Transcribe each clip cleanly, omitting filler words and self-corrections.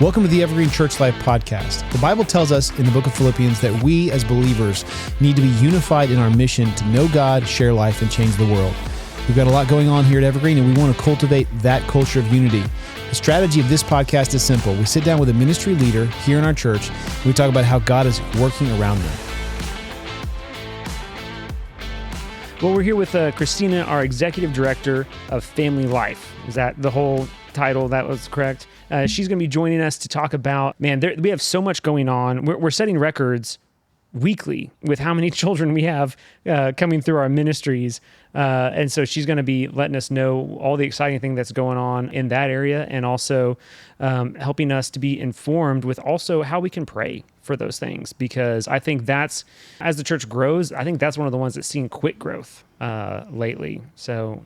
Welcome to the Evergreen Church Life podcast. The Bible tells us in the book of Philippians that we as believers need to be unified in our mission to know God, share life, and change the world. We've got a lot going on here at Evergreen, and we want to cultivate that culture of unity. The strategy of this podcast is simple. We sit down with a ministry leader here in our church, and we talk about how God is working around them. Well, we're here with Kristina, our Executive Director of Family Life. Is that the whole title? That was correct? She's going to be joining us to talk about, we have so much going on. We're setting records weekly with how many children we have coming through our ministries. And so she's going to be letting us know all the exciting thing that's going on in that area, and also helping us to be informed with also how we can pray for those things. Because I think that's, as the church grows, I think that's one of the ones that's seen quick growth lately. So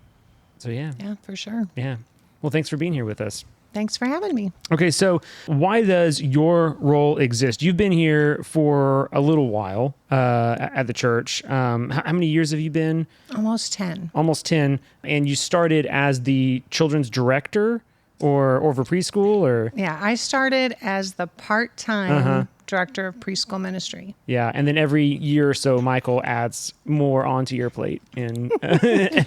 yeah. Yeah, for sure. Yeah. Well, thanks for being here with us. Thanks for having me. Okay, so why does your role exist? You've been here for a little while at the church. How many years have you been? Almost 10. Almost 10. And you started as the children's director or for preschool? Or Yeah, I started as the part-time director of preschool ministry. Yeah, and then every year or so, Michael adds more onto your plate. And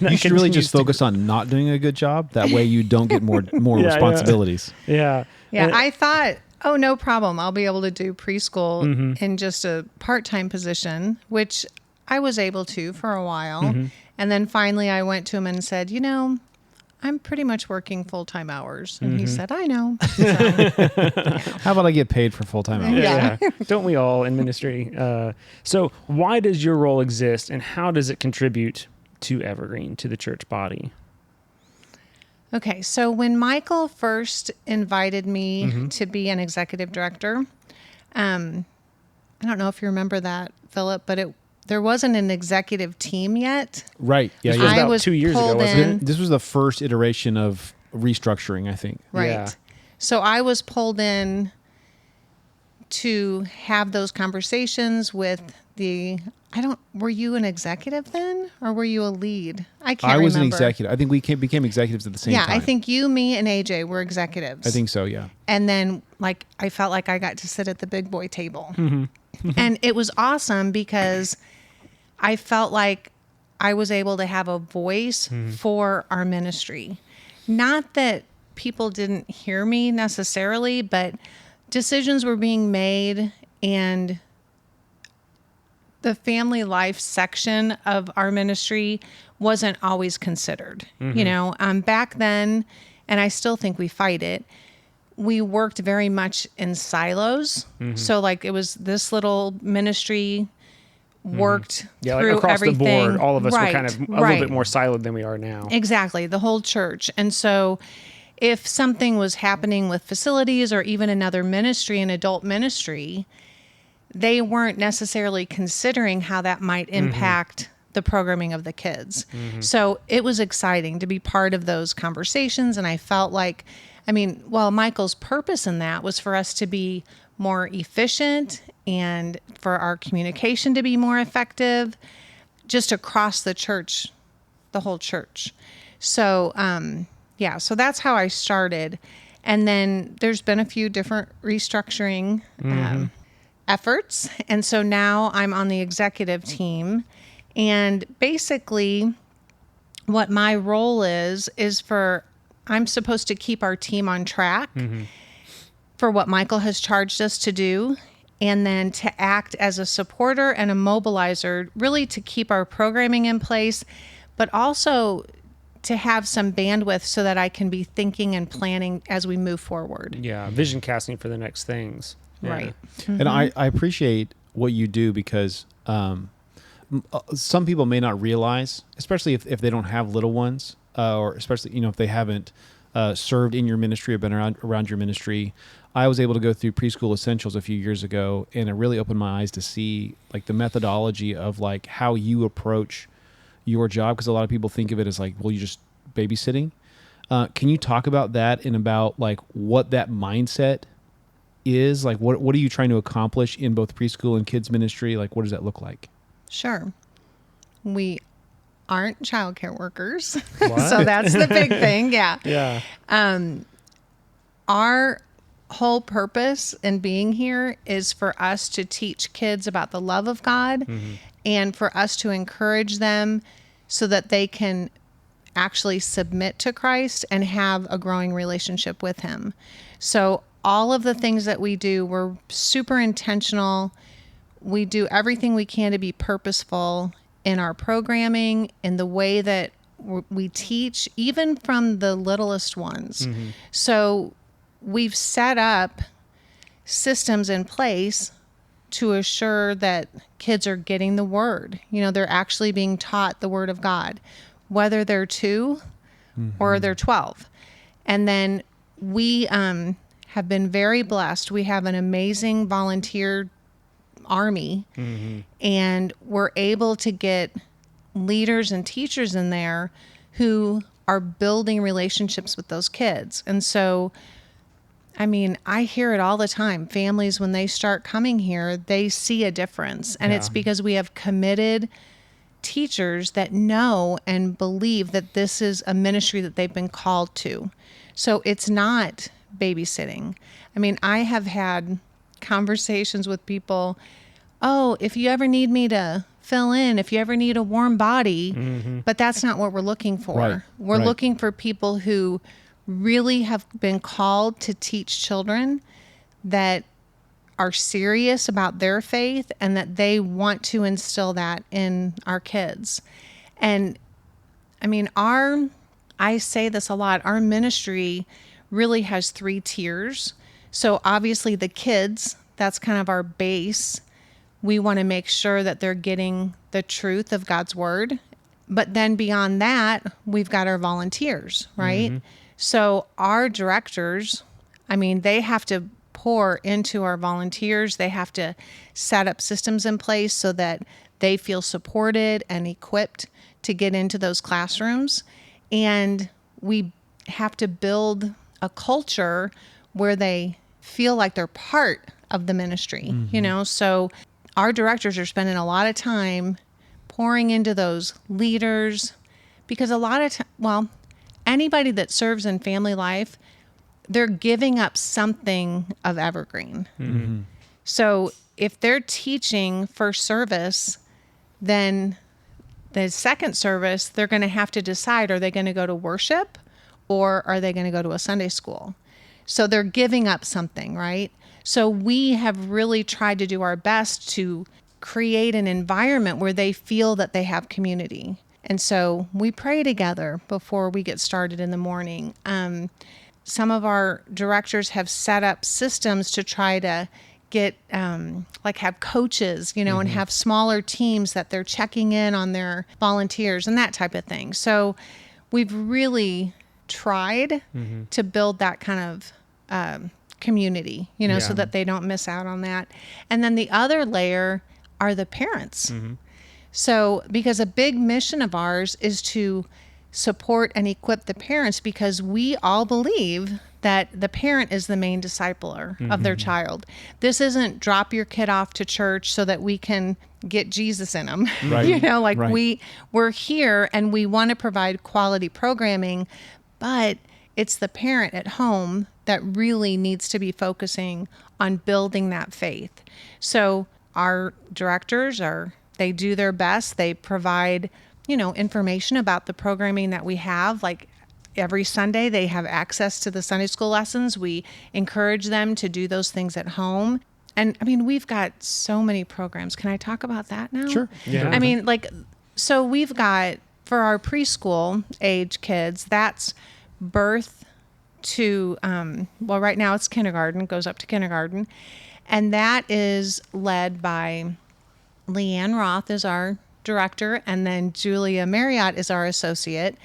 you should really just focus on not doing a good job. That way you don't get more responsibilities. Yeah. Yeah, I thought, no problem. I'll be able to do preschool in just a part-time position, which I was able to for a while. And then finally I went to him and said, I'm pretty much working full-time hours. And he said, I know. So, How about I get paid for full-time hours? Yeah. Don't we all in ministry? So why does your role exist, and how does it contribute to Evergreen, to the church body? Okay, so when Michael first invited me to be an executive director, I don't know if you remember that, Philip, but there wasn't an executive team yet. Right. Yeah. This was yeah. about was 2 years ago, pulled wasn't it? in. This was the first iteration of restructuring, I think. Right. Yeah. So I was pulled in to have those conversations with were you an executive then, or were you a lead? I can't remember. I was an executive. I think we became executives at the same time. Yeah, I think you, me, and AJ were executives. I think so, yeah. And then, I felt like I got to sit at the big boy table. And it was awesome because I felt like I was able to have a voice for our ministry. Not that people didn't hear me necessarily, but decisions were being made, and the family life section of our ministry wasn't always considered. Back then, and I still think we fight it, we worked very much in silos. So it was this little ministry worked through across everything. the board, all of us were Right, kind of a right. little bit more siloed than we are now. Exactly, the whole church. And so if something was happening with facilities or even another ministry, an adult ministry, they weren't necessarily considering how that might impact the programming of the kids. So it was exciting to be part of those conversations. And I felt like, Michael's purpose in that was for us to be more efficient and for our communication to be more effective, just across the church, the whole church. So, so that's how I started. And then there's been a few different restructuring efforts. And so now I'm on the executive team. And basically what my role is I'm supposed to keep our team on track for what Michael has charged us to do, and then to act as a supporter and a mobilizer, really to keep our programming in place, but also to have some bandwidth so that I can be thinking and planning as we move forward. Yeah, vision casting for the next things. Yeah. Right. And I appreciate what you do because some people may not realize, especially if they don't have little ones, or especially, if they haven't served in your ministry or been around your ministry. I was able to go through Preschool Essentials a few years ago, and it really opened my eyes to see the methodology of how you approach your job, because a lot of people think of it as you're just babysitting. Can you talk about that and about what that mindset is? What are you trying to accomplish in both preschool and kids ministry? What does that look like? Sure. We aren't childcare workers. What? So that's the big thing. Yeah. Yeah. whole purpose in being here is for us to teach kids about the love of God and for us to encourage them so that they can actually submit to Christ and have a growing relationship with him. So all of the things that we do, we're super intentional. We do everything we can to be purposeful in our programming, in the way that we teach, even from the littlest ones. So we've set up systems in place to assure that kids are getting the word. They're actually being taught the word of God, whether they're 2 or they're 12. And then we have been very blessed. We have an amazing volunteer army, and we're able to get leaders and teachers in there who are building relationships with those kids. And so, I hear it all the time. Families, when they start coming here, they see a difference. And it's because we have committed teachers that know and believe that this is a ministry that they've been called to. So it's not babysitting. I have had conversations with people, oh, if you ever need me to fill in, if you ever need a warm body, but that's not what we're looking for. Right. We're looking for people who really have been called to teach children that are serious about their faith and that they want to instill that in our kids. And I say this a lot, our ministry really has 3 tiers. So obviously the kids, that's kind of our base. We want to make sure that they're getting the truth of God's word. But then beyond that, we've got our volunteers, right? So our directors, they have to pour into our volunteers. They have to set up systems in place so that they feel supported and equipped to get into those classrooms. And we have to build a culture where they feel like they're part of the ministry, So our directors are spending a lot of time pouring into those leaders, because a lot of anybody that serves in family life, they're giving up something of Evergreen. So if they're teaching first service, then the second service, they're going to have to decide, are they going to go to worship or are they going to go to a Sunday school? So they're giving up something, right? So we have really tried to do our best to create an environment where they feel that they have community. And so we pray together before we get started in the morning. Some of our directors have set up systems to try to get, have coaches, and have smaller teams that they're checking in on their volunteers and that type of thing. So we've really tried to build that kind of community, so that they don't miss out on that. And then the other layer are the parents. So, because a big mission of ours is to support and equip the parents, because we all believe that the parent is the main discipler of their child. This isn't drop your kid off to church so that we can get Jesus in them. Right. We're here and we want to provide quality programming, but it's the parent at home that really needs to be focusing on building that faith. So our directors they do their best. They provide, information about the programming that we have. Like every Sunday, they have access to the Sunday school lessons. We encourage them to do those things at home. And we've got so many programs. Can I talk about that now? Sure. Yeah. So we've got, for our preschool age kids, that's birth to, right now it's kindergarten, goes up to kindergarten. And that is led by Leanne Roth is our director, and then Julia Marriott is our associate.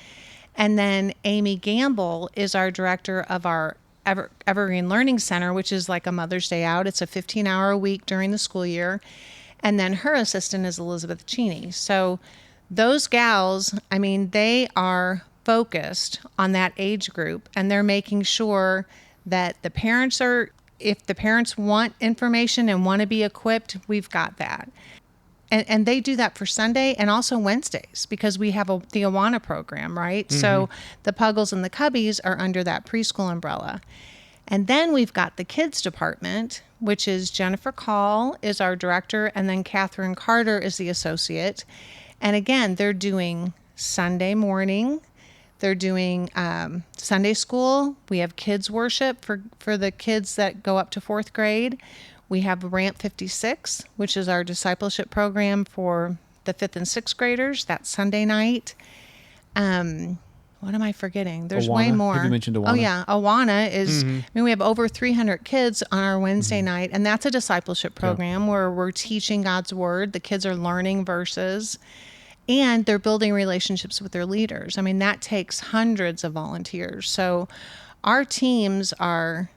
And then Amy Gamble is our director of our Evergreen Learning Center, which is like a Mother's Day out. It's a 15-hour a week during the school year. And then her assistant is Elizabeth Cheney. So those gals, they are focused on that age group, and they're making sure that the parents if the parents want information and want to be equipped, we've got that. And they do that for Sunday and also Wednesdays, because we have the Awana program, right? So the Puggles and the Cubbies are under that preschool umbrella. And then we've got the kids department, which is Jennifer Call is our director, and then Catherine Carter is the associate. And again, they're doing Sunday morning. They're doing Sunday school. We have kids worship for the kids that go up to 4th grade. We have Ramp 56, which is our discipleship program for the 5th and 6th graders. That's Sunday night. What am I forgetting? There's way Awana? more. Have you mentioned Awana? Oh, yeah. Awana is, I mean, we have over 300 kids on our Wednesday night, and that's a discipleship program where we're teaching God's word. The kids are learning verses, and they're building relationships with their leaders. I mean, that takes hundreds of volunteers. So our teams are...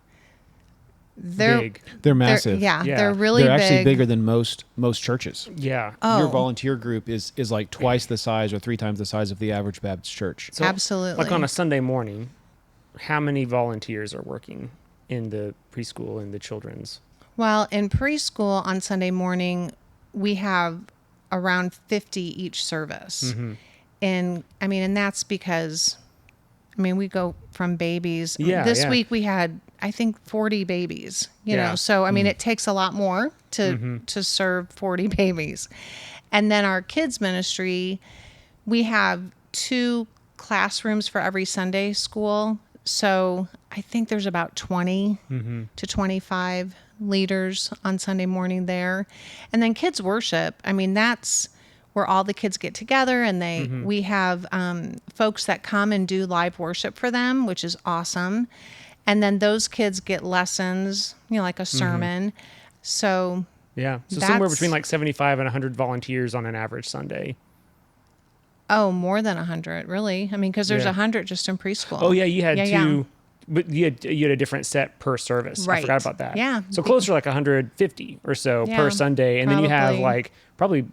Big. They're massive. Yeah, Yeah. they're really They're actually big. bigger than most churches. Yeah. Your Oh. volunteer group is like twice the size or 3 times the size of the average Baptist church. So, Absolutely. Like on a Sunday morning, how many volunteers are working in the preschool and the children's? Well, in preschool on Sunday morning, we have around 50 each service. And I mean, and that's because, I mean, we go from babies. Yeah, This yeah. week we had, I think, 40 babies, you Yeah. know, so I mean, it takes a lot more to serve 40 babies. And then our kids ministry, we have 2 classrooms for every Sunday school. So I think there's about 20 to 25 leaders on Sunday morning there. And then kids worship, I mean, that's where all the kids get together, and we have folks that come and do live worship for them, which is awesome. And then those kids get lessons, you know, like a sermon. So Yeah. So somewhere That's- between like 75 and 100 volunteers on an average Sunday. more than 100, really. I mean, because there's Yeah. 100 just in preschool. Oh yeah, you had Yeah, two, but you had a different set per service. I Right. forgot about that. Yeah. So closer to like 150 or so Yeah, per Sunday, and then you have probably. like probably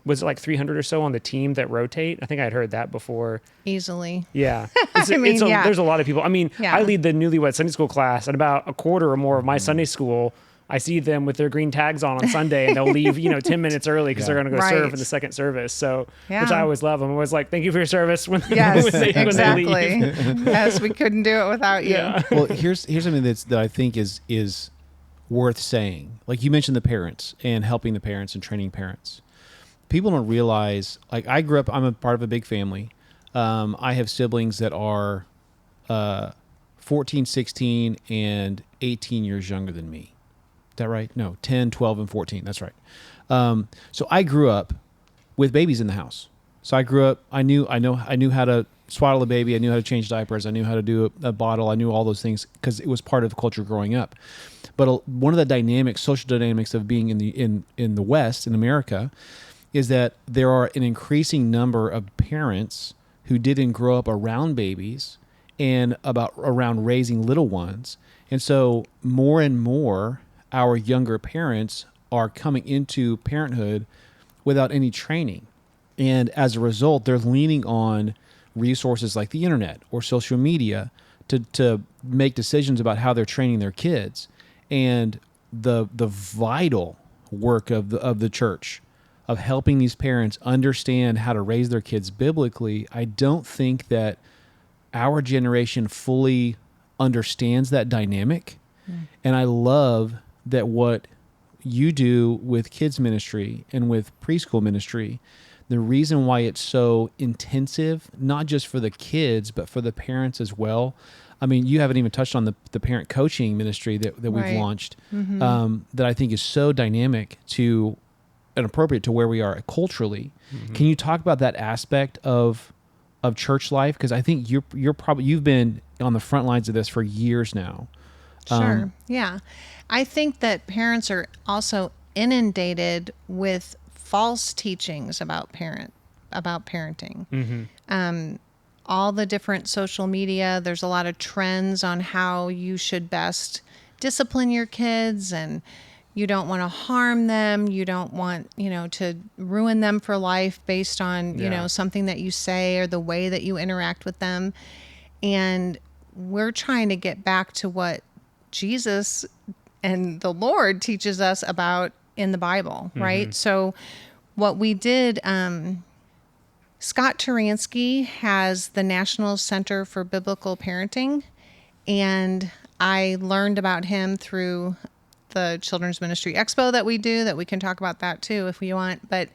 was it like 300 or so on the team that rotate? I think I had heard that before. Easily. Yeah. I mean, yeah. There's a lot of people. I mean, Yeah. I lead the newlywed Sunday school class, and about a quarter or more of my Sunday school, I see them with their green tags on Sunday, and they'll leave, 10 minutes early because they're going to go serve Right. in the second service. So, Yeah. which I always love. I'm always like, thank you for your service when, Yes, when they exactly. leave. Yes, we couldn't do it without you. Yeah. Well, here's something that I think is worth saying. Like you mentioned the parents and helping the parents and training parents. People don't realize, like I grew up, I'm a part of a big family. I have siblings that are 14, 16, and 18 years younger than me. Is that right? No, 10, 12, and 14. That's right. So I grew up with babies in the house. So I grew up, I knew how to swaddle a baby. I knew how to change diapers. I knew how to do a bottle. I knew all those things because it was part of culture growing up. But one of the dynamics, social dynamics of being in the West, in America, is that there are an increasing number of parents who didn't grow up around babies and around raising little ones. And so more and more, our younger parents are coming into parenthood without any training. And as a result, they're leaning on resources like the internet or social media to make decisions about how they're training their kids. And the vital work of the church of helping these parents understand how to raise their kids biblically, I don't think that our generation fully understands that dynamic. And I love that what you do with kids ministry and with preschool ministry, the reason why it's so intensive, not just for the kids, but for the parents as well. I mean, you haven't even touched on the parent coaching ministry that we've Right. launched, that I think is so dynamic to and appropriate to where we are culturally. Can you talk about that aspect of church life? Because I think you've been on the front lines of this for years now. Sure. Yeah. I think that parents are also inundated with false teachings about parenting. All the different social media, there's a lot of trends on how you should best discipline your kids, and you don't want to harm them. You don't want, to ruin them for life based on, Yeah. something that you say or the way that you interact with them. And we're trying to get back to what Jesus and the Lord teaches us about in the Bible, right? So what we did, Scott Turansky has the National Center for Biblical Parenting, and I learned about him through the Children's Ministry Expo that we do, that we can talk about that too if we want. But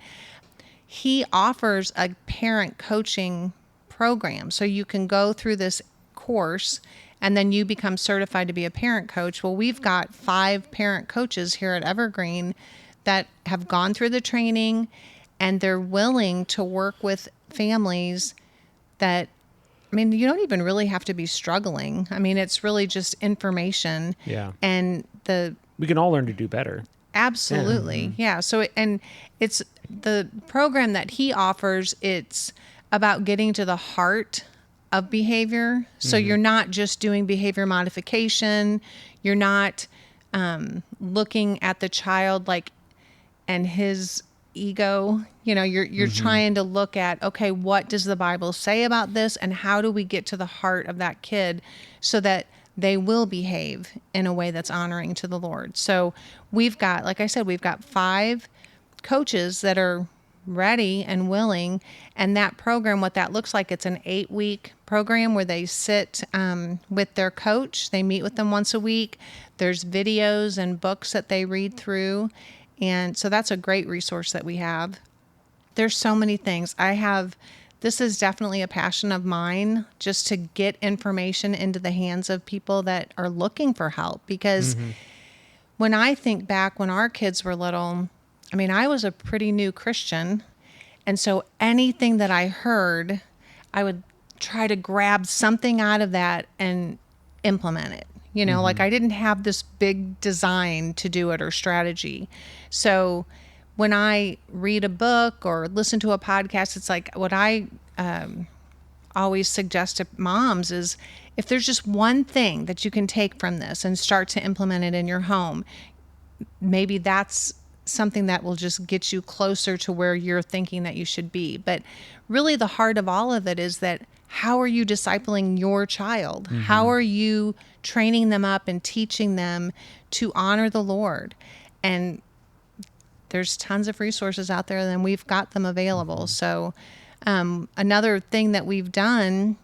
he offers a parent coaching program. So you can go through this course and then you become certified to be a parent coach. Well, we've got 5 parent coaches here at Evergreen that have gone through the training, and they're willing to work with families that, I mean, you don't even really have to be struggling. I mean, it's really just information. Yeah. And We can all learn to do better. absolutely. Yeah. So, and it's the program that he offers, it's about getting to the heart of behavior. So you're not just doing behavior modification. You're not looking at the child like, and his ego, you're trying to look at, okay, what does the Bible say about this? And how do we get to the heart of that kid so that they will behave in a way that's honoring to the Lord? So we've got, like I said, we've got 5 coaches that are ready and willing. And that program, what that looks like, it's an 8-week program where they sit with their coach. They meet with them once a week. There's videos and books that they read through. And so that's a great resource that we have. There's so many things. This is definitely a passion of mine, just to get information into the hands of people that are looking for help. Because when I think back when our kids were little, I mean, I was a pretty new Christian. And so anything that I heard, I would try to grab something out of that and implement it. Like I didn't have this big design to do it or strategy. So when I read a book or listen to a podcast, it's like what I always suggest to moms is, if there's just one thing that you can take from this and start to implement it in your home, maybe that's something that will just get you closer to where you're thinking that you should be. But really the heart of all of it is that, how are you discipling your child? How are you training them up and teaching them to honor the Lord? And there's tons of resources out there, and we've got them available. So another thing that we've done,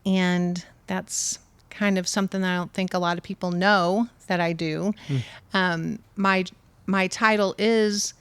and that's kind of something that I don't think a lot of people know that I do. My title is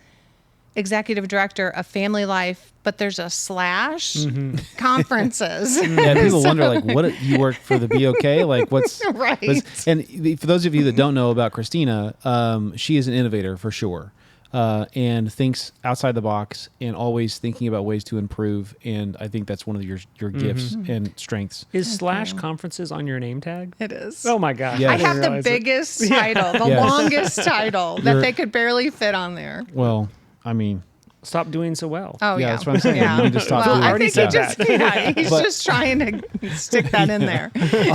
Executive Director of Family Life, but there's a / conferences. Yeah, people wonder, like, what, you work for the BOK? Like, what's right? And for those of you that don't know about Kristina, she is an innovator for sure, and thinks outside the box and always thinking about ways to improve. And I think that's one of your gifts and strengths. Is / conferences on your name tag? It is. Oh my gosh. Yeah. I have the biggest title, the Yes. longest title that they could barely fit on there. Well, I mean, Stop doing so well. Oh, yeah, yeah. that's what I'm saying. Yeah. You need to stop Well, doing I it. think he's just trying to stick that in there.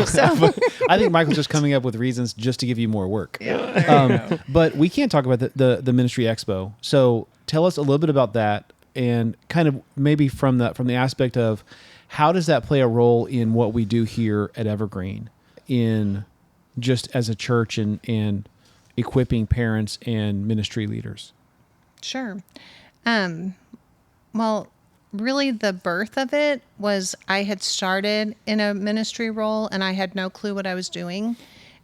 So, I think Michael's just coming up with reasons just to give you more work. yeah, there you go. But we can't talk about the Ministry Expo. So tell us a little bit about that, and kind of maybe from the aspect of, how does that play a role in what we do here at Evergreen, in just as a church and equipping parents and ministry leaders? Sure. Well, really the birth of it was, I had started in a ministry role and I had no clue what I was doing.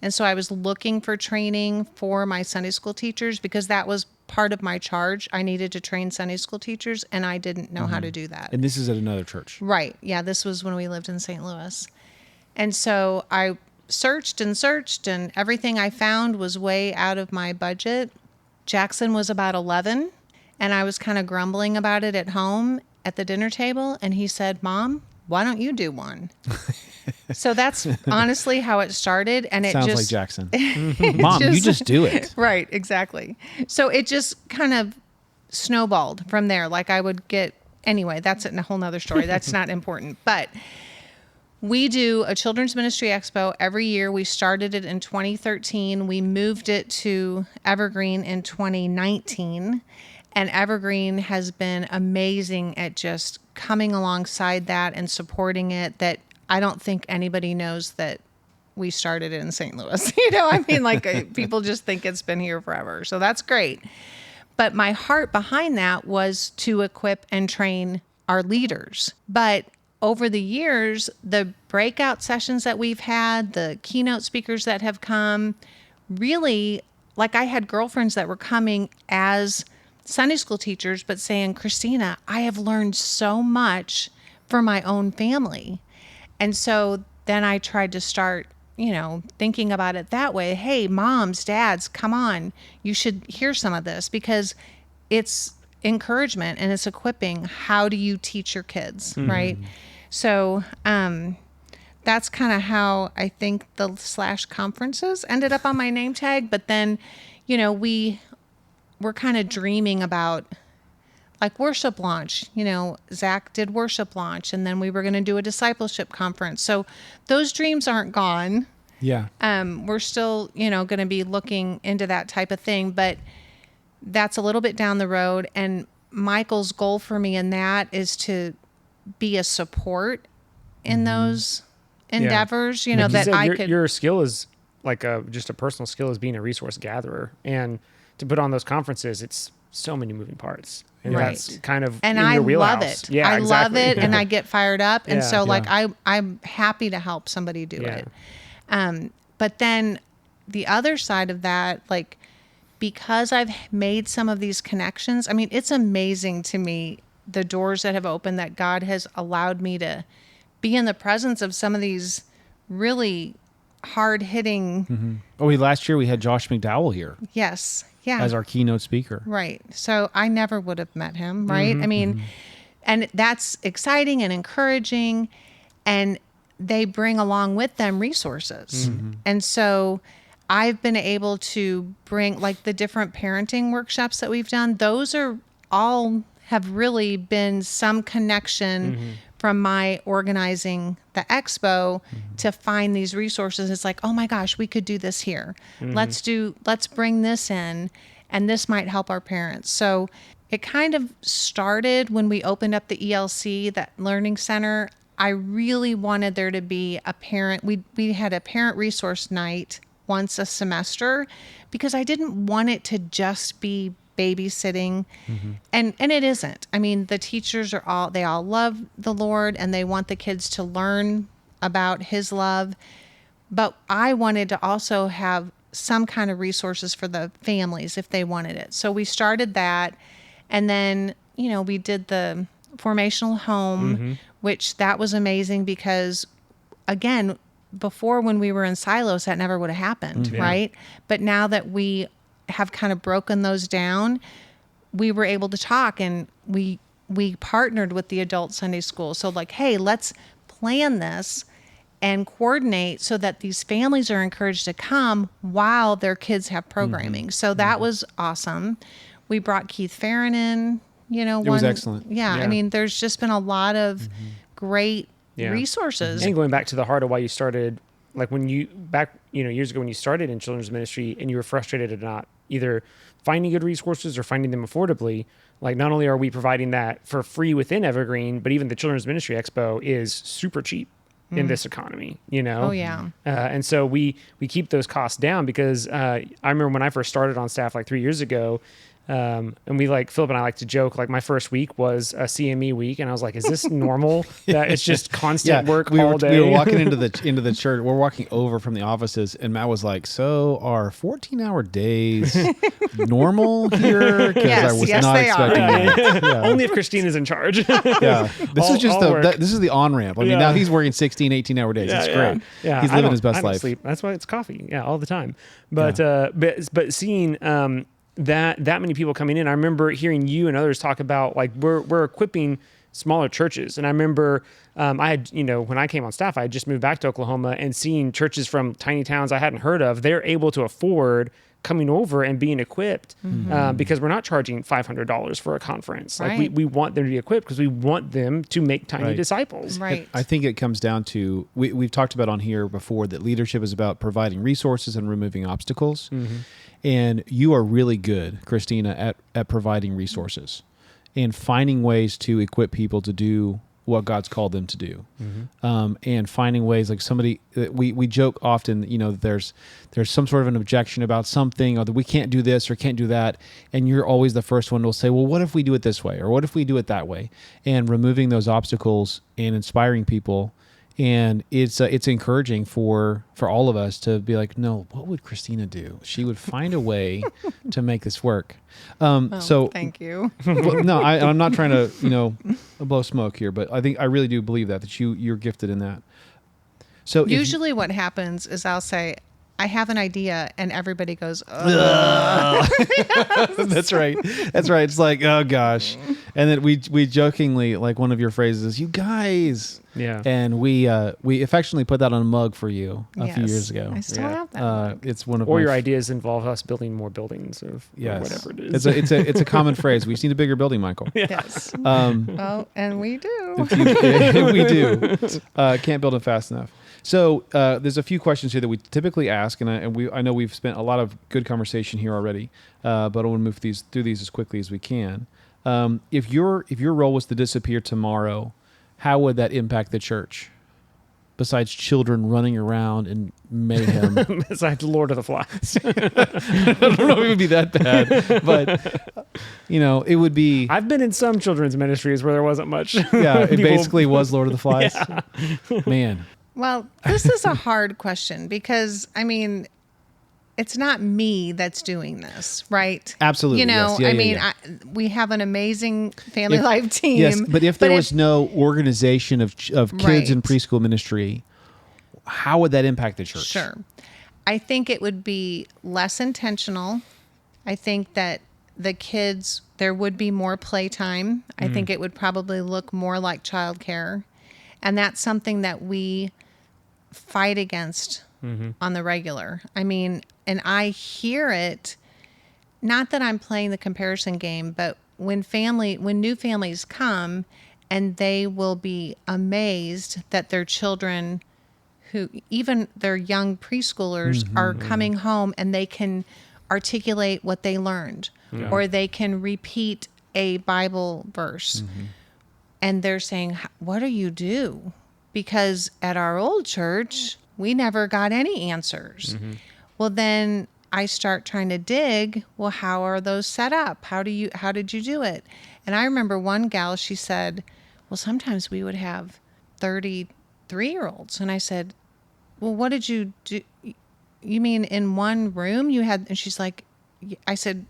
And so I was looking for training for my Sunday school teachers, because that was part of my charge. I needed to train Sunday school teachers, and I didn't know how to do that. And this is at another church. Right. Yeah, this was when we lived in St. Louis. And so I searched, and everything I found was way out of my budget. Jackson was about 11, and I was kind of grumbling about it at home at the dinner table, and he said, "Mom, why don't you do one?" So that's honestly how it started. And it Sounds just like Jackson. Mom, you just do it. Right, exactly. So it just kind of snowballed from there. Like I would get, anyway, that's a whole nother story. That's not important. But we do a Children's Ministry Expo every year. We started it in 2013. We moved it to Evergreen in 2019. And Evergreen has been amazing at just coming alongside that and supporting it, that I don't think anybody knows that we started it in St. Louis. I mean, like people just think it's been here forever. So that's great. But my heart behind that was to equip and train our leaders. But over the years, the breakout sessions that we've had, the keynote speakers that have come, really, like I had girlfriends that were coming as Sunday school teachers, but saying, Kristina, I have learned so much for my own family. And so then I tried to start, thinking about it that way. Hey, moms, dads, come on, you should hear some of this, because it's encouragement and it's equipping. How do you teach your kids, right? So that's kind of how I think the / conferences ended up on my name tag. But then, we're kind of dreaming about like worship launch. Zach did worship launch, and then we were going to do a discipleship conference. So those dreams aren't gone. Yeah. We're still, going to be looking into that type of thing, but that's a little bit down the road. And Michael's goal for me in that is to be a support in those endeavors, Like that said, I your, could. Your skill is like just a personal skill is being a resource gatherer, and to put on those conferences, it's so many moving parts. And Right. that's kind of And in I your wheelhouse. love it. Yeah, I exactly. love it, and I get fired up. And Yeah. so, like, Yeah. I'm happy to help somebody do Yeah. it. But then the other side of that, like, because I've made some of these connections, I mean, it's amazing to me the doors that have opened, that God has allowed me to be in the presence of some of these really hard hitting. Last year we had Josh McDowell here Yes. Yeah. as our keynote speaker. Right. So I never would have met him, right? I mean, and that's exciting and encouraging, and they bring along with them resources. And so I've been able to bring, like, the different parenting workshops that we've done. Those are all have really been some connection from my organizing the expo to find these resources. It's like, oh my gosh, we could do this here. Let's bring this in, and this might help our parents. So it kind of started when we opened up the ELC, that learning center. I really wanted there to be a parent. We had a parent resource night once a semester, because I didn't want it to just be babysitting. And it isn't. I mean, the teachers they all love the Lord, and they want the kids to learn about his love. But I wanted to also have some kind of resources for the families if they wanted it. So we started that. And then, we did the formational home, which that was amazing, because again, before, when we were in silos, that never would have happened, right? But now that we have kind of broken those down, we were able to talk, and we partnered with the adult Sunday school. So like, hey, let's plan this and coordinate so that these families are encouraged to come while their kids have programming. So that was awesome. We brought Keith Farron in, It was excellent. Yeah, Yeah. I mean, there's just been a lot of great resources. And going back to the heart of why you started, like when you years ago when you started in children's ministry and you were frustrated at not either finding good resources or finding them affordably, like not only are we providing that for free within Evergreen, but even the Children's Ministry Expo is super cheap in this economy, Oh, yeah. And so we keep those costs down, because I remember when I first started on staff like 3 years ago, and Philip and I like to joke, like my first week was a CME week, and I was like, is this normal? That it's just constant work all day. We were walking into the church. We're walking over from the offices, and Matt was like, "So are 14-hour days normal here?" Because Yes, I was yes, not they are. expecting that. Yeah. Only if Christina's in charge. Yeah. This is just I'll work. this is the on ramp. I mean, Yeah. now he's working 16, 18-hour days. It's great. Yeah, He's I living don't- his best I don't life. sleep. That's why it's coffee. Yeah, all the time. But but seeing that many people coming in, I remember hearing you and others talk about like we're equipping smaller churches, and I remember I had when I came on staff, I had just moved back to Oklahoma, and seeing churches from tiny towns I hadn't heard of, they're able to afford coming over and being equipped because we're not charging $500 for a conference. Like Right. we want them to be equipped because we want them to make tiny Right. disciples. Right. I think it comes down to we've talked about on here before that leadership is about providing resources and removing obstacles. And you are really good, Kristina, at providing resources and finding ways to equip people to do what God's called them to do. And finding ways, like we joke often, that there's some sort of an objection about something, or that we can't do this or can't do that. And you're always the first one to say, well, what if we do it this way? Or what if we do it that way? And removing those obstacles and inspiring people. And it's encouraging for all of us to be like, no, what would Kristina do? She would find a way to make this work. So thank you. well, no, I'm not trying to blow smoke here, but I really do believe that you're gifted in that. So Usually what happens is I'll say, I have an idea, and everybody goes, ugh. That's right. It's like, oh gosh. And then we jokingly, like one of your phrases, you guys. Yeah. And we affectionately put that on a mug for you a few Yes, years ago. I still have that. It's one of Or my your ideas involve us building more buildings or whatever it is. It's a common phrase. We just need a bigger building, Michael. Yes. Well, and we do. We do. Can't build them fast enough. So there's a few questions here that we typically ask, and I know we've spent a lot of good conversation here already, but I want to move through these as quickly as we can. If your role was to disappear tomorrow, how would that impact the church? Besides children running around in mayhem. Besides Lord of the Flies. I don't know if it would be that bad, but it would be. I've been in some children's ministries where there wasn't much. Yeah, it basically was Lord of the Flies. Yeah. Man. Well, this is a hard question because, it's not me that's doing this, right? Absolutely. Yes. Yeah. We have an amazing family life team. Yes, but if there was no organization of kids in preschool ministry, how would that impact the church? Sure. I think it would be less intentional. I think that the kids, there would be more playtime. I think it would probably look more like childcare. And that's something that we fight against on the regular. And I hear it, not that I'm playing the comparison game, but when new families come, and they will be amazed that their children, who even their young preschoolers, are coming home and they can articulate what they learned, or they can repeat a Bible verse. And they're saying, what do you do? Because at our old church, we never got any answers. Well, then I start trying to dig, well, how are those set up? How did you do it? And I remember one gal, she said, well, sometimes we would have 33-year-olds. And I said, well, what did you do? You mean in one room you had, and she's like, I said,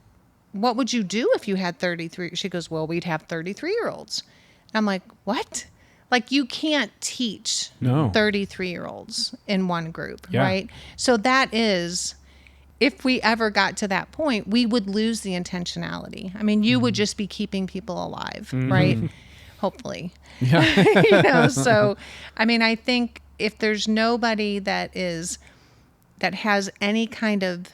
what would you do if you had 33? She goes, well, we'd have 33-year-olds. And I'm like, what? Like, you can't teach 33-year-olds in one group, right? So that is, if we ever got to that point, we would lose the intentionality. You would just be keeping people alive, right? Hopefully. Yeah. So, I think if there's nobody that has any kind of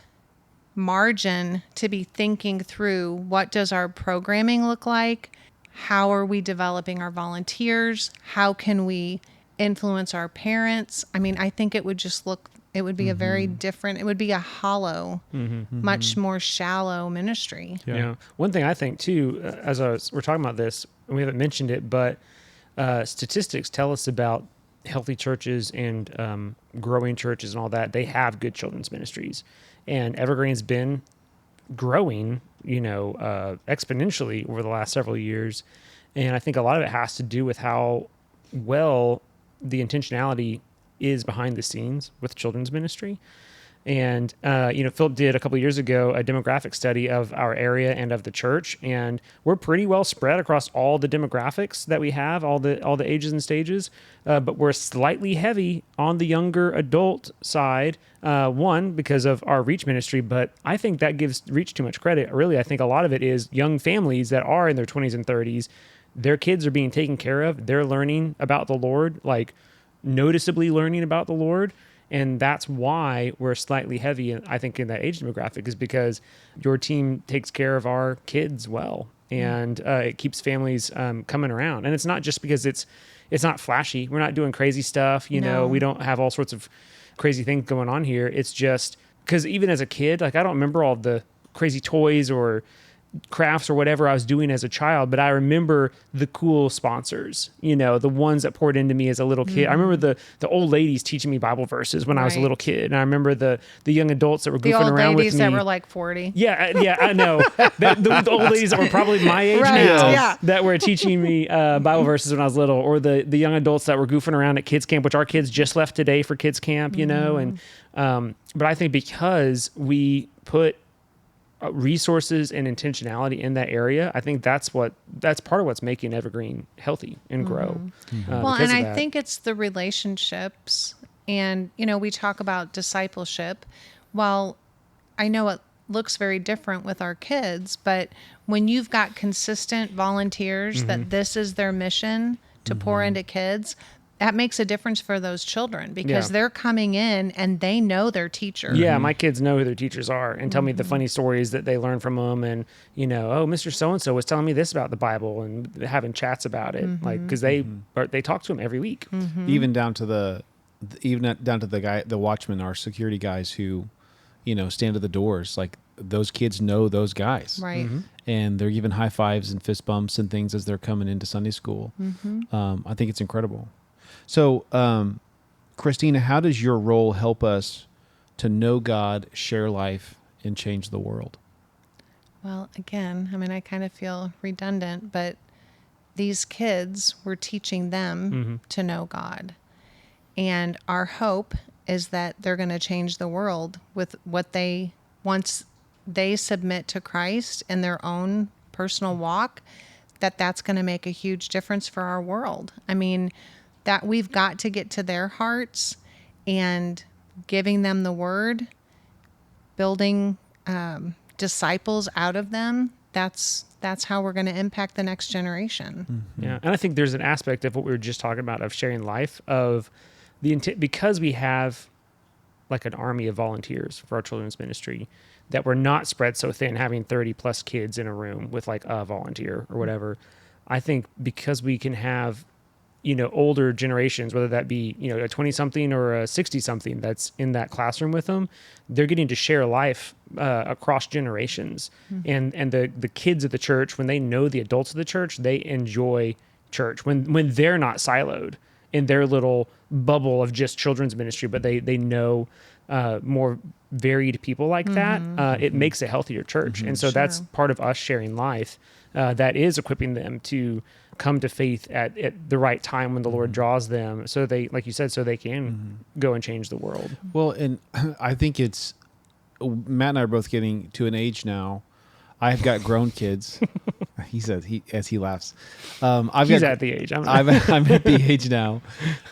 margin to be thinking through, what does our programming look like? How are we developing our volunteers? How can we influence our parents? I think it would just it would be a very different, it would be a hollow, much more shallow ministry. Yeah. One thing I think too, we're talking about this, and we haven't mentioned it, but statistics tell us about healthy churches and growing churches and all that. They have good children's ministries. And Evergreen's been growing exponentially over the last several years. And I think a lot of it has to do with how well the intentionality is behind the scenes with children's ministry. And, Philip did a couple of years ago a demographic study of our area and of the church, and we're pretty well spread across all the demographics that we have, all the ages and stages, but we're slightly heavy on the younger adult side, one, because of our Reach ministry, but I think that gives Reach too much credit. Really, I think a lot of it is young families that are in their 20s and 30s, their kids are being taken care of, they're learning about the Lord, like noticeably learning about the Lord. And that's why we're slightly heavy, I think, in that age demographic, is because your team takes care of our kids well, and it keeps families coming around. And it's not just because it's not flashy. We're not doing crazy stuff. We don't have all sorts of crazy things going on here. It's just because even as a kid, like, I don't remember all the crazy toys or crafts or whatever I was doing as a child, but I remember the cool sponsors, the ones that poured into me as a little kid. I remember the old ladies teaching me Bible verses when I was a little kid. And I remember the young adults that were goofing around with me. The old ladies that were like 40. Yeah, I know. The old ladies that were probably my age now that were teaching me Bible verses when I was little, or the young adults that were goofing around at kids camp, which our kids just left today for kids camp, and but I think because we put resources and intentionality in that area, I think that's part of what's making Evergreen healthy and grow. Well, and I think it's the relationships, and we talk about discipleship. Well, I know it looks very different with our kids, but when you've got consistent volunteers that this is their mission to pour into kids, that makes a difference for those children because they're coming in and they know their teacher. Yeah, my kids know who their teachers are and tell me the funny stories that they learn from them. And, oh, Mr. So-and-so was telling me this about the Bible, and having chats about it. Like, because they talk to him every week. Even down to the guy, the watchman, our security guys who, stand at the doors. Like, those kids know those guys. Right. And they're giving high fives and fist bumps and things as they're coming into Sunday school. I think it's incredible. So, Kristina, how does your role help us to know God, share life, and change the world? Well, again, I kind of feel redundant, but these kids, we're teaching them to know God. And our hope is that they're going to change the world with what once they submit to Christ in their own personal walk, that's going to make a huge difference for our world. That we've got to get to their hearts and giving them the word, building disciples out of them. That's how we're going to impact the next generation. Yeah, and I think there's an aspect of what we were just talking about of sharing life, of the intent, because we have like an army of volunteers for our children's ministry, that we're not spread so thin, having 30 plus kids in a room with like a volunteer or whatever. I think because we can have older generations, whether that be, a 20-something or a 60-something that's in that classroom with them, they're getting to share life across generations. And the kids of the church, when they know the adults of the church, they enjoy church. When they're not siloed in their little bubble of just children's ministry, but they know more varied people like that, it makes a healthier church. And so that's part of us sharing life that is equipping them to come to faith at the right time when the Lord draws them, so they, like you said, so they can go and change the world. Well, and I think Matt and I are both getting to an age now. I've got grown kids. He says as he laughs. He's at the age. I'm at the age now.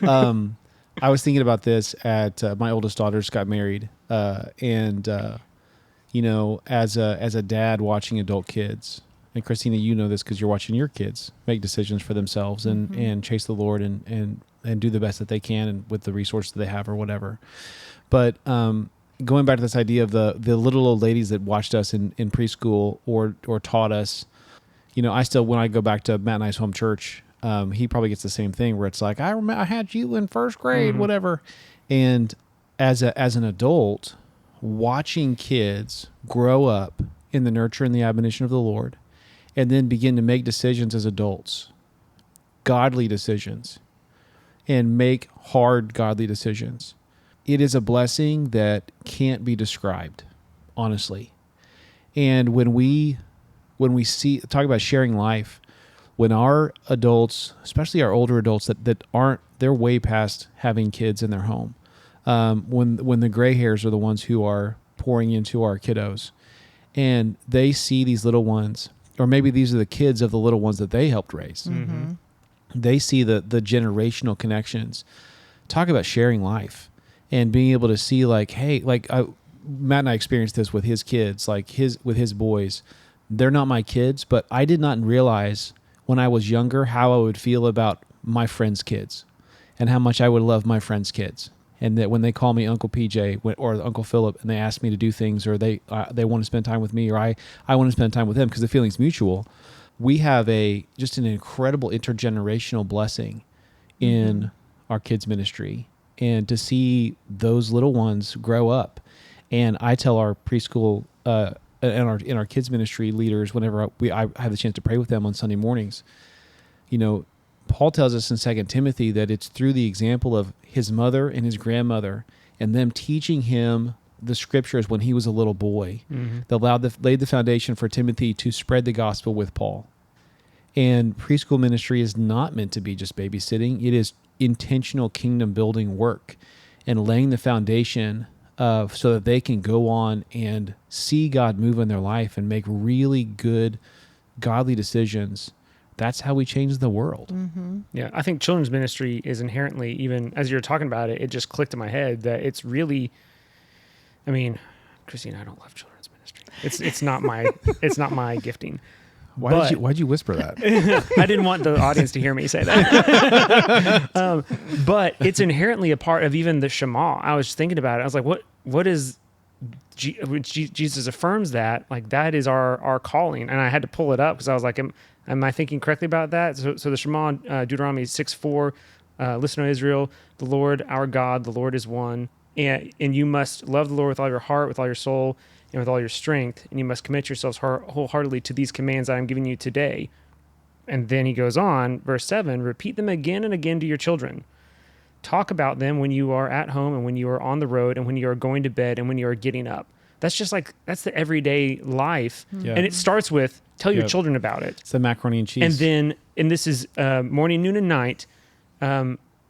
I was thinking about this at my oldest daughter just got married, and as a dad watching adult kids. And Kristina, you know this because you're watching your kids make decisions for themselves and chase the Lord and do the best that they can and with the resources that they have or whatever. But going back to this idea of the little old ladies that watched us in preschool or taught us, I still, when I go back to Matt and I's home church, he probably gets the same thing where it's like, I remember I had you in first grade, whatever. And as an adult, watching kids grow up in the nurture and the admonition of the Lord, and then begin to make decisions as adults, godly decisions, and make hard godly decisions. It is a blessing that can't be described, honestly. And when we talk about sharing life, when our adults, especially our older adults that aren't, they're way past having kids in their home. When the gray hairs are the ones who are pouring into our kiddos, and they see these little ones, or maybe these are the kids of the little ones that they helped raise. They see the generational connections. Talk about sharing life and being able to see like, hey, Matt and I experienced this with his kids, with his boys. They're not my kids, but I did not realize when I was younger how I would feel about my friends' kids and how much I would love my friends' kids. And that when they call me Uncle PJ or Uncle Philip and they ask me to do things, or they want to spend time with me, or I want to spend time with them because the feeling's mutual, we have just an incredible intergenerational blessing in our kids' ministry. And to see those little ones grow up. And I tell our preschool in our kids ministry leaders, whenever I have the chance to pray with them on Sunday mornings, Paul tells us in 2 Timothy that it's through the example of his mother and his grandmother and them teaching him the scriptures when he was a little boy that laid the foundation for Timothy to spread the gospel with Paul. And preschool ministry is not meant to be just babysitting. It is intentional kingdom building work and laying the foundation so that they can go on and see God move in their life and make really good, godly decisions. That's how we change the world. Mm-hmm. Yeah, I think children's ministry is inherently, even as you're talking about it, it just clicked in my head that it's really, I mean, Kristina, I don't love children's ministry. It's not my gifting. Why'd you whisper that? I didn't want the audience to hear me say that. But it's inherently a part of even the Shema. I was thinking about it. I was like, what is Jesus affirms that, like that is our calling. And I had to pull it up because I was like, am I thinking correctly about that? So the Shema, Deuteronomy 6:4, listen, O Israel, the Lord our God, the Lord is one. And you must love the Lord with all your heart, with all your soul, and with all your strength. And you must commit yourselves wholeheartedly to these commands that I'm giving you today. And then he goes on, verse 7, repeat them again and again to your children. Talk about them when you are at home and when you are on the road and when you are going to bed and when you are getting up. That's just that's the everyday life. Yeah. And it starts with tell your children about it. It's the macaroni and cheese. And this is morning, noon, and night,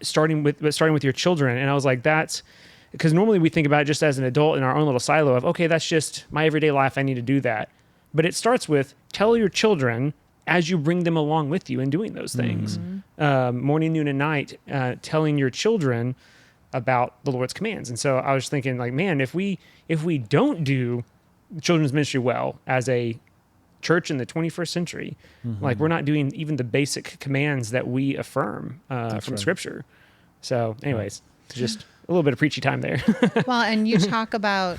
starting with your children. And I was like, that's because normally we think about it just as an adult in our own little silo of, okay, that's just my everyday life. I need to do that. But it starts with tell your children as you bring them along with you in doing those things. Mm-hmm. Morning, noon, and night, telling your children about the Lord's commands. And so I was thinking like, man, if we don't do children's ministry well as a church in the 21st century, like we're not doing even the basic commands that we affirm from Scripture. So anyways, just a little bit of preachy time there. Well, and you talk about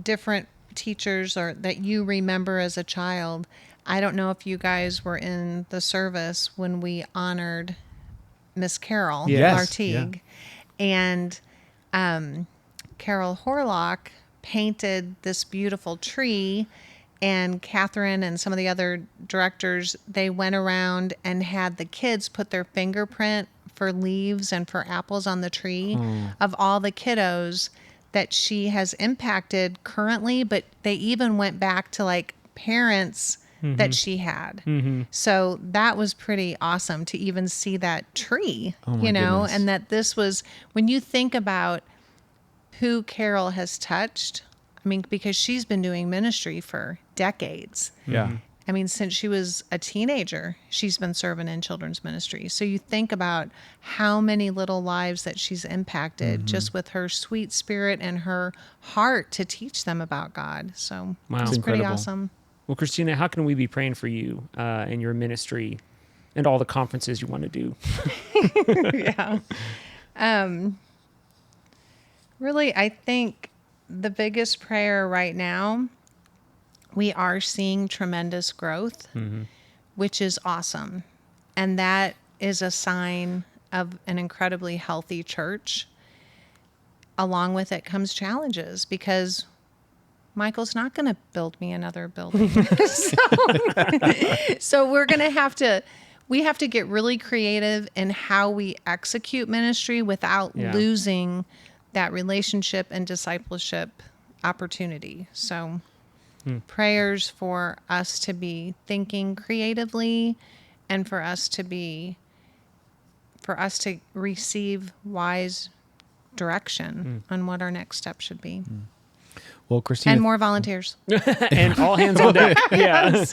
different teachers or that you remember as a child. I don't know if you guys were in the service when we honored Miss Carol Lartigue. And Carol Horlock painted this beautiful tree, and Catherine and some of the other directors, they went around and had the kids put their fingerprint for leaves and for apples on the tree of all the kiddos that she has impacted currently, but they even went back to like parents that she had. So that was pretty awesome to even see that tree, goodness. And that this was, when you think about who Carol has touched, I mean, because she's been doing ministry for decades. Yeah. I mean, since she was a teenager, she's been serving in children's ministry. So you think about how many little lives that she's impacted just with her sweet spirit and her heart to teach them about God. So Wow. it's pretty Incredible. awesome. Well, Kristina, how can we be praying for you in your ministry and all the conferences you want to do? Really, I think the biggest prayer right now, we are seeing tremendous growth, which is awesome. And that is a sign of an incredibly healthy church. Along with it comes challenges because Michael's not going to build me another building. So we're going to we have to get really creative in how we execute ministry without losing that relationship and discipleship opportunity. So prayers for us to be thinking creatively and for us to receive wise direction on what our next step should be. Well, Kristina, And more volunteers. And all hands on deck. Yeah.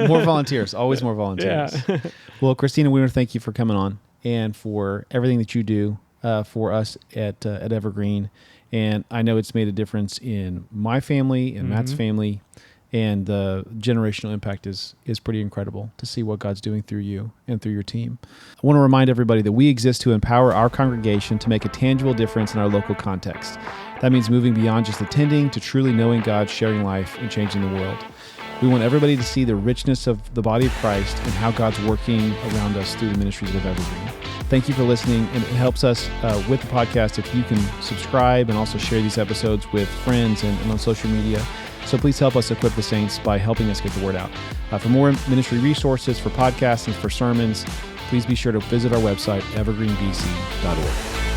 more volunteers, always more volunteers. Yeah. Well, Kristina, we want to thank you for coming on and for everything that you do for us at Evergreen. And I know it's made a difference in my family and Matt's family, and the generational impact is pretty incredible to see what God's doing through you and through your team. I want to remind everybody that we exist to empower our congregation to make a tangible difference in our local context. That means moving beyond just attending to truly knowing God, sharing life, and changing the world. We want everybody to see the richness of the body of Christ and how God's working around us through the ministries of Evergreen. Thank you for listening, and it helps us with the podcast if you can subscribe and also share these episodes with friends and on social media. So please help us equip the saints by helping us get the word out. For more ministry resources, for podcasts, and for sermons, please be sure to visit our website, evergreenbc.org.